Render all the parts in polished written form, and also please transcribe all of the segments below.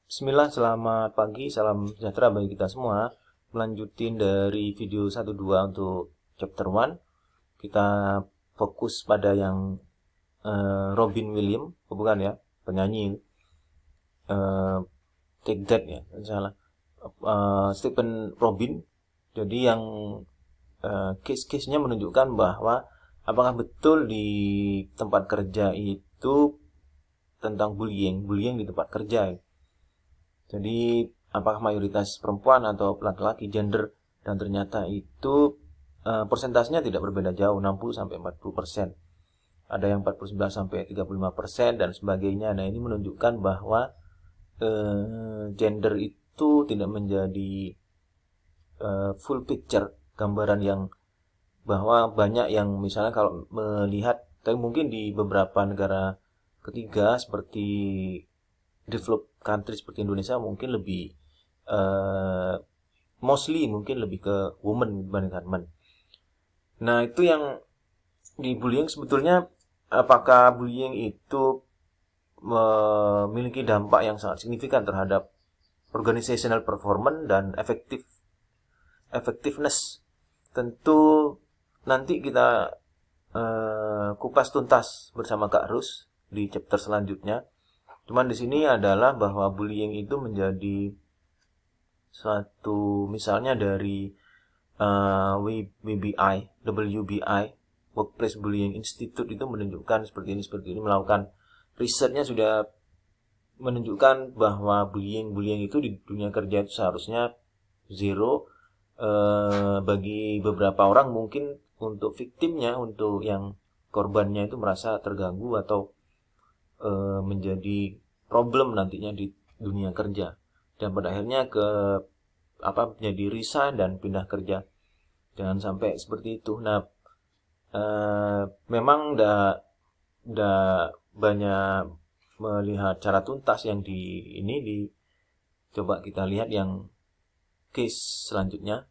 Bismillah, selamat pagi, salam sejahtera bagi kita semua. Melanjutin dari video 1-2 untuk chapter 1. Kita fokus pada yang Robin Williams, bukan ya, penyanyi Take That ya, salah. Stephen Robin. Jadi yang case-case-nya menunjukkan bahwa apakah betul di tempat kerja itu tentang bullying di tempat kerja ya. Jadi apakah mayoritas perempuan atau laki-laki gender, dan ternyata itu persentasenya tidak berbeda jauh, 60-40%. Ada yang 49-35% dan sebagainya. Nah, ini menunjukkan bahwa gender itu tidak menjadi full picture, gambaran yang bahwa banyak yang misalnya kalau melihat, tapi mungkin di beberapa negara ketiga seperti developed country seperti Indonesia mungkin lebih mostly mungkin lebih ke woman dibandingkan men. Nah, itu yang di bullying sebetulnya, apakah bullying itu memiliki dampak yang sangat signifikan terhadap organizational performance dan effectiveness. Tentu nanti kita kupas tuntas bersama Kak Rus di chapter selanjutnya. Cuman di sini adalah bahwa bullying itu menjadi suatu, misalnya dari WBI, Workplace Bullying Institute, itu menunjukkan seperti ini, melakukan risetnya sudah menunjukkan bahwa bullying itu di dunia kerja itu seharusnya zero. Bagi beberapa orang mungkin untuk victimnya, untuk yang korbannya itu merasa terganggu atau menjadi problem nantinya di dunia kerja, dan pada akhirnya menjadi resign dan pindah kerja. Jangan sampai seperti itu. Nah, memang udah banyak melihat cara tuntas yang coba kita lihat yang case selanjutnya.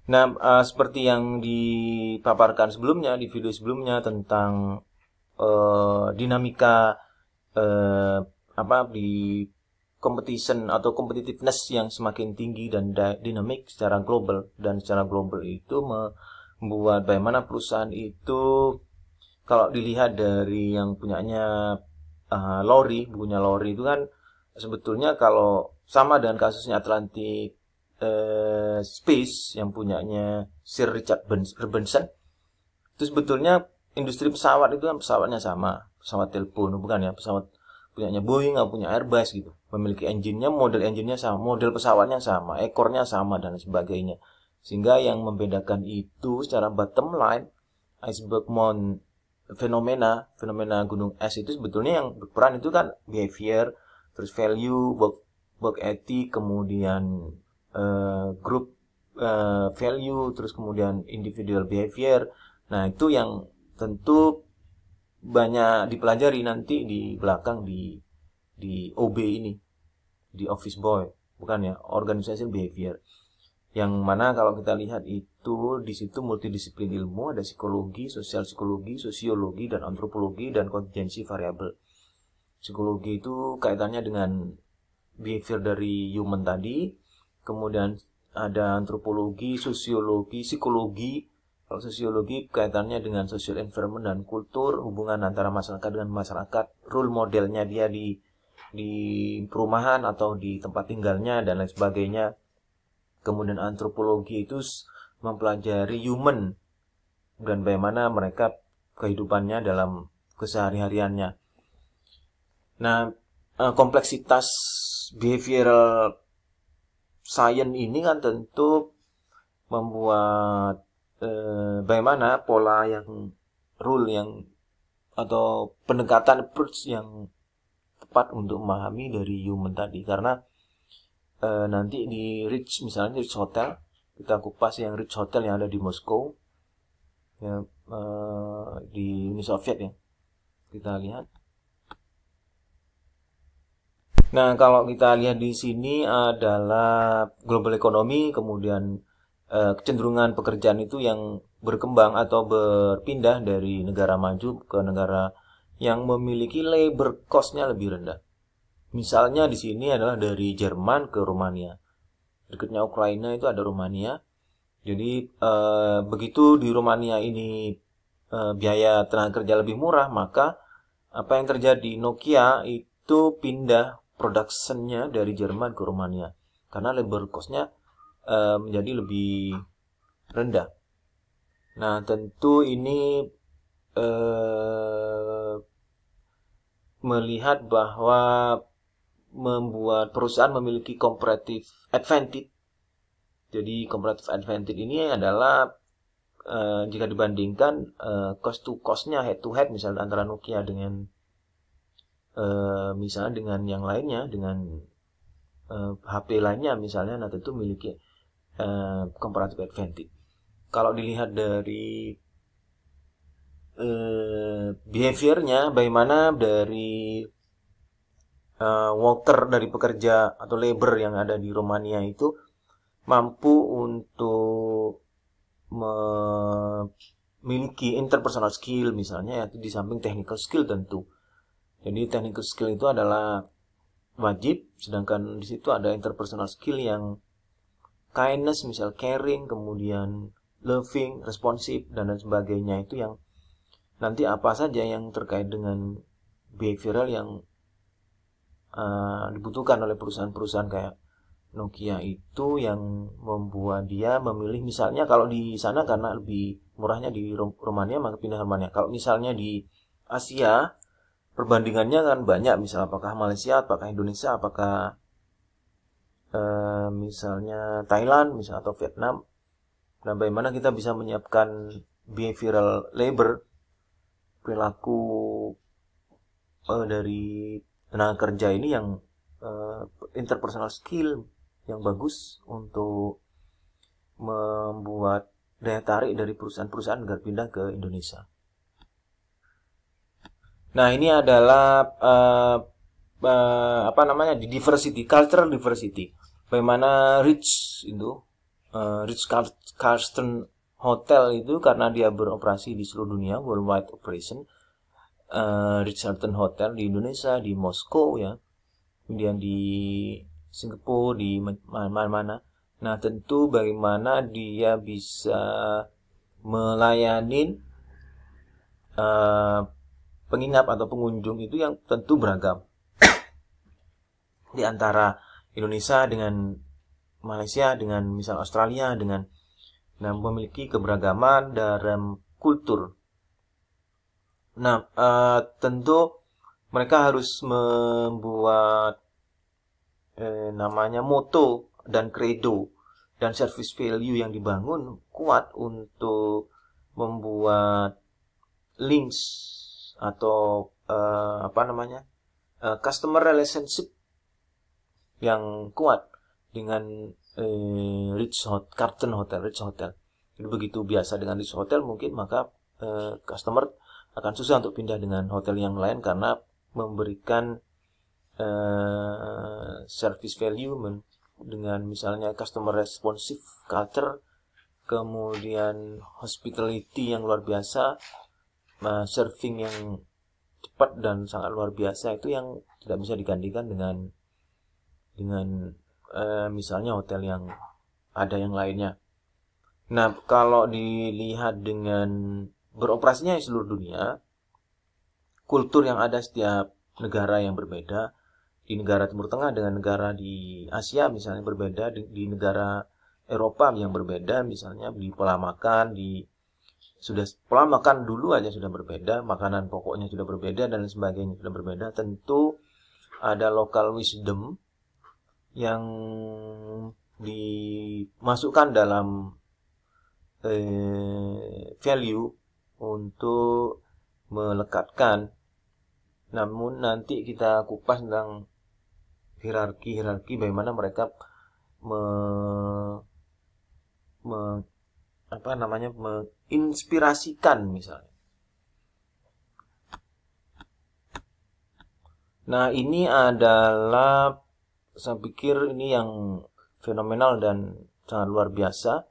Nah, seperti yang dipaparkan sebelumnya di video sebelumnya tentang dinamika di competition atau competitiveness yang semakin tinggi dan dinamik secara global, dan secara global itu membuat bagaimana perusahaan itu, kalau dilihat dari yang punyanya bukunya Lowry itu kan sebetulnya kalau sama dengan kasusnya Atlantic Space yang punyanya Sir Richard Branson, itu sebetulnya industri pesawat itu kan pesawatnya sama, pesawat telepon, bukan ya, pesawat punyanya Boeing atau punya Airbus gitu, memiliki engine-nya, model engine-nya sama, model pesawatnya sama, ekornya sama dan sebagainya. Sehingga yang membedakan itu secara bottom line, iceberg mount fenomena gunung es itu sebetulnya yang berperan itu kan behavior, terus value, work ethic, kemudian group value, terus kemudian individual behavior. Nah, itu yang tentu banyak dipelajari nanti di belakang di OB ini, di office boy, bukan ya, organization behavior. Yang mana kalau kita lihat itu di situ multidisiplin ilmu, ada psikologi, sosial psikologi, sosiologi, dan antropologi, dan kontingensi variabel. Psikologi itu kaitannya dengan behavior dari human tadi, kemudian ada antropologi, sosiologi, psikologi. Kalau sosiologi kaitannya dengan social environment dan kultur, hubungan antara masyarakat dengan masyarakat, role modelnya dia di perumahan atau di tempat tinggalnya dan lain sebagainya. Kemudian antropologi itu mempelajari human dan bagaimana mereka kehidupannya dalam kesehari-hariannya. Nah, kompleksitas behavioral science ini kan tentu membuat bagaimana pola yang rule yang atau pendekatan approach yang tepat untuk memahami dari human tadi. Karena nanti di Ritz, misalnya Ritz Hotel, kita kupas yang Ritz Hotel yang ada di Moskow ya, di Uni Soviet ya, kita lihat. Nah, kalau kita lihat di sini adalah global economy, kemudian kecenderungan pekerjaan itu yang berkembang atau berpindah dari negara maju ke negara yang memiliki labor cost-nya lebih rendah. Misalnya di sini adalah dari Jerman ke Rumania. Dekatnya Ukraina itu ada Rumania. Jadi begitu di Rumania ini biaya tenaga kerja lebih murah, maka apa yang terjadi, Nokia itu pindah produksinya dari Jerman ke Rumania karena labor cost-nya menjadi lebih rendah. Nah, tentu ini melihat bahwa membuat perusahaan memiliki comparative advantage. Jadi comparative advantage ini adalah jika dibandingkan cost to cost-nya head to head misalnya antara Nokia dengan misalnya dengan yang lainnya, dengan HP lainnya misalnya, nah tentu memiliki comparative advantage. Kalau dilihat dari behaviornya, bagaimana dari worker, dari pekerja atau labor yang ada di Romania itu mampu untuk memiliki interpersonal skill misalnya, yaitu di samping technical skill tentu. Jadi technical skill itu adalah wajib, sedangkan di situ ada interpersonal skill yang kindness, misal caring, kemudian loving, responsive, dan lain sebagainya, itu yang nanti apa saja yang terkait dengan behavioral yang dibutuhkan oleh perusahaan-perusahaan kayak Nokia itu yang membuat dia memilih, misalnya kalau di sana karena lebih murahnya di Romania maka pindah Romania. Kalau misalnya di Asia perbandingannya kan banyak, misal apakah Malaysia, apakah Indonesia, apakah misalnya Thailand misal atau Vietnam. Nah, bagaimana kita bisa menyiapkan behavioral labor, perilaku dari tenaga kerja ini yang interpersonal skill yang bagus untuk membuat daya tarik dari perusahaan-perusahaan agar pindah ke Indonesia. Nah, ini adalah apa namanya, di diversity, cultural diversity. Bagaimana Ritz Carlton Hotel itu, karena dia beroperasi di seluruh dunia, worldwide operation. Ritz Carlton Hotel di Indonesia, di Moskow ya, kemudian di Singapura, di mana-mana. Nah, tentu bagaimana dia bisa melayani penginap atau pengunjung itu yang tentu beragam di antara Indonesia dengan Malaysia, dengan misal Australia, dengan memiliki keberagaman dalam kultur. Nah, tentu mereka harus membuat namanya moto dan credo dan service value yang dibangun kuat untuk membuat links atau customer relationship yang kuat dengan Carlton Hotel. Jadi begitu biasa dengan Ritz Hotel, mungkin maka customer akan susah untuk pindah dengan hotel yang lain karena memberikan service value dengan misalnya customer responsive culture, kemudian hospitality yang luar biasa, serving yang cepat dan sangat luar biasa, itu yang tidak bisa digantikan dengan misalnya hotel yang ada yang lainnya. Nah, kalau dilihat dengan beroperasinya di seluruh dunia, kultur yang ada setiap negara yang berbeda, di negara Timur Tengah dengan negara di Asia misalnya berbeda, di negara Eropa yang berbeda, misalnya di pola makan, pola makan dulu aja sudah berbeda, makanan pokoknya sudah berbeda dan sebagainya sudah berbeda. Tentu ada local wisdom yang dimasukkan dalam value untuk melekatkan. Namun nanti kita kupas tentang hierarki bagaimana mereka menginspirasikan misalnya. Nah, ini adalah, saya pikir ini yang fenomenal dan sangat luar biasa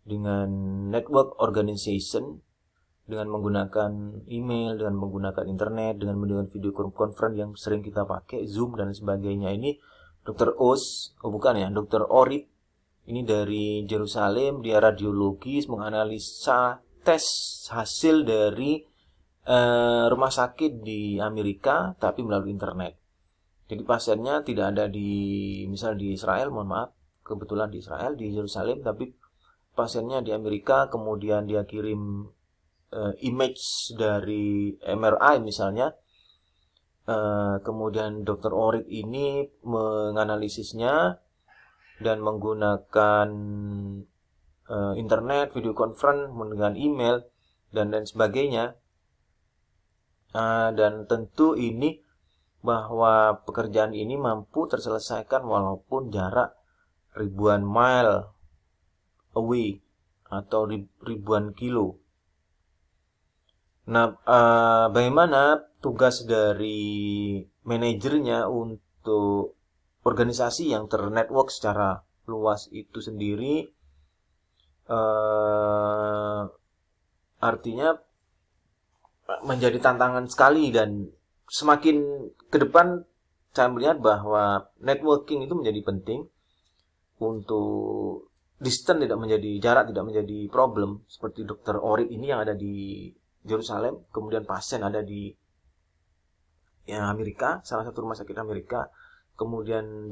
dengan network organization dengan menggunakan email, dengan menggunakan internet, dengan menggunakan video conference yang sering kita pakai, Zoom dan sebagainya. Ini Dr. Oz, bukan ya, Dr. Orit, ini dari Yerusalem, dia radiologis, menganalisa tes hasil dari rumah sakit di Amerika, tapi melalui internet. Jadi pasiennya tidak ada misal di Israel, mohon maaf, kebetulan di Israel, di Yerusalem, tapi pasiennya di Amerika, kemudian dia kirim image dari MRI misalnya, kemudian Dr. Orit ini menganalisisnya dan menggunakan internet, video conference, menggunakan email dan lain sebagainya. Dan tentu ini bahwa pekerjaan ini mampu terselesaikan walaupun jarak ribuan mile away atau ribuan kilo. Nah, bagaimana tugas dari manajernya untuk organisasi yang ternetwork secara luas itu sendiri? Artinya menjadi tantangan sekali, dan semakin ke depan saya melihat bahwa networking itu menjadi penting untuk distance jarak tidak menjadi problem, seperti Dr. Orit ini yang ada di Yerusalem, kemudian pasien ada di Amerika, salah satu rumah sakit Amerika, kemudian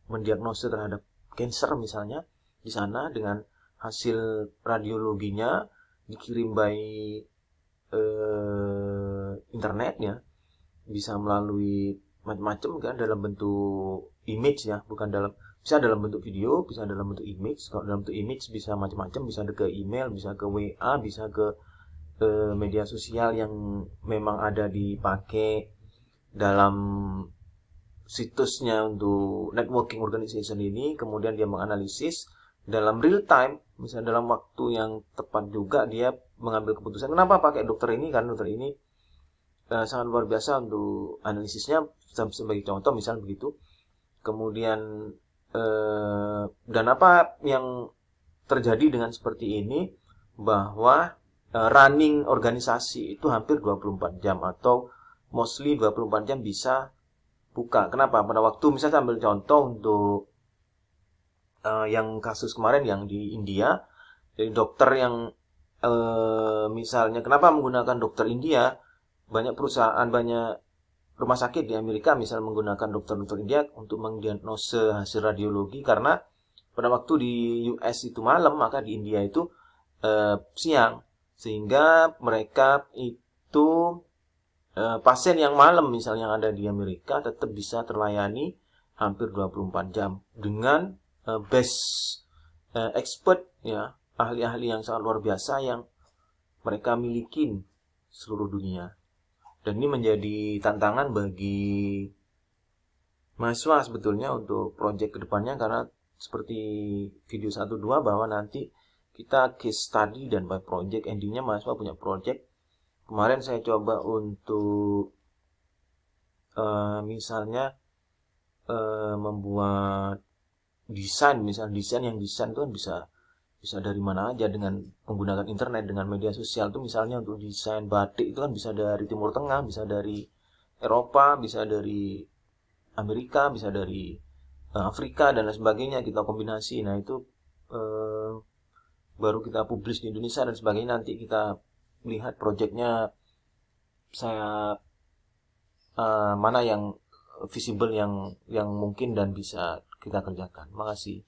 mendiagnosa terhadap cancer misalnya di sana dengan hasil radiologinya dikirim by internetnya, bisa melalui macam-macam kan, dalam bentuk image ya, bisa dalam bentuk video, bisa dalam bentuk image. Kalau dalam bentuk image bisa macam-macam, bisa ke email, bisa ke WA, bisa ke media sosial yang memang ada dipakai dalam situsnya untuk networking organization ini. Kemudian dia menganalisis dalam real time, misalnya dalam waktu yang tepat juga dia mengambil keputusan. Kenapa pakai dokter ini? Karena dokter ini sangat luar biasa untuk analisisnya, sebagai contoh misal begitu. Kemudian dan apa yang terjadi dengan seperti ini, bahwa running organisasi itu hampir 24 jam atau mostly 24 jam bisa buka. Kenapa? Pada waktu misalnya ambil contoh untuk yang kasus kemarin yang di India, jadi dokter yang misalnya kenapa menggunakan dokter India, banyak perusahaan, banyak rumah sakit di Amerika misal menggunakan dokter-dokter India untuk mendiagnosa hasil radiologi, karena pada waktu di US itu malam, maka di India itu siang, sehingga mereka itu pasien yang malam misalnya yang ada di Amerika tetap bisa terlayani hampir 24 jam dengan best expert ya, ahli-ahli yang sangat luar biasa yang mereka miliki seluruh dunia. Dan ini menjadi tantangan bagi mahasiswa sebetulnya untuk proyek kedepannya, karena seperti video 1-2 bahwa nanti kita case study dan by project, endingnya mahasiswa punya project. Kemarin saya coba untuk misalnya membuat desain, misalnya desain itu kan bisa dari mana aja dengan menggunakan internet, dengan media sosial. Itu misalnya untuk desain batik itu kan bisa dari Timur Tengah, bisa dari Eropa, bisa dari Amerika, bisa dari Afrika dan lain sebagainya, kita kombinasi. Nah itu baru kita publish di Indonesia dan sebagainya. Nanti kita lihat projectnya saya mana yang visible, yang mungkin dan bisa kita kerjakan. Makasih.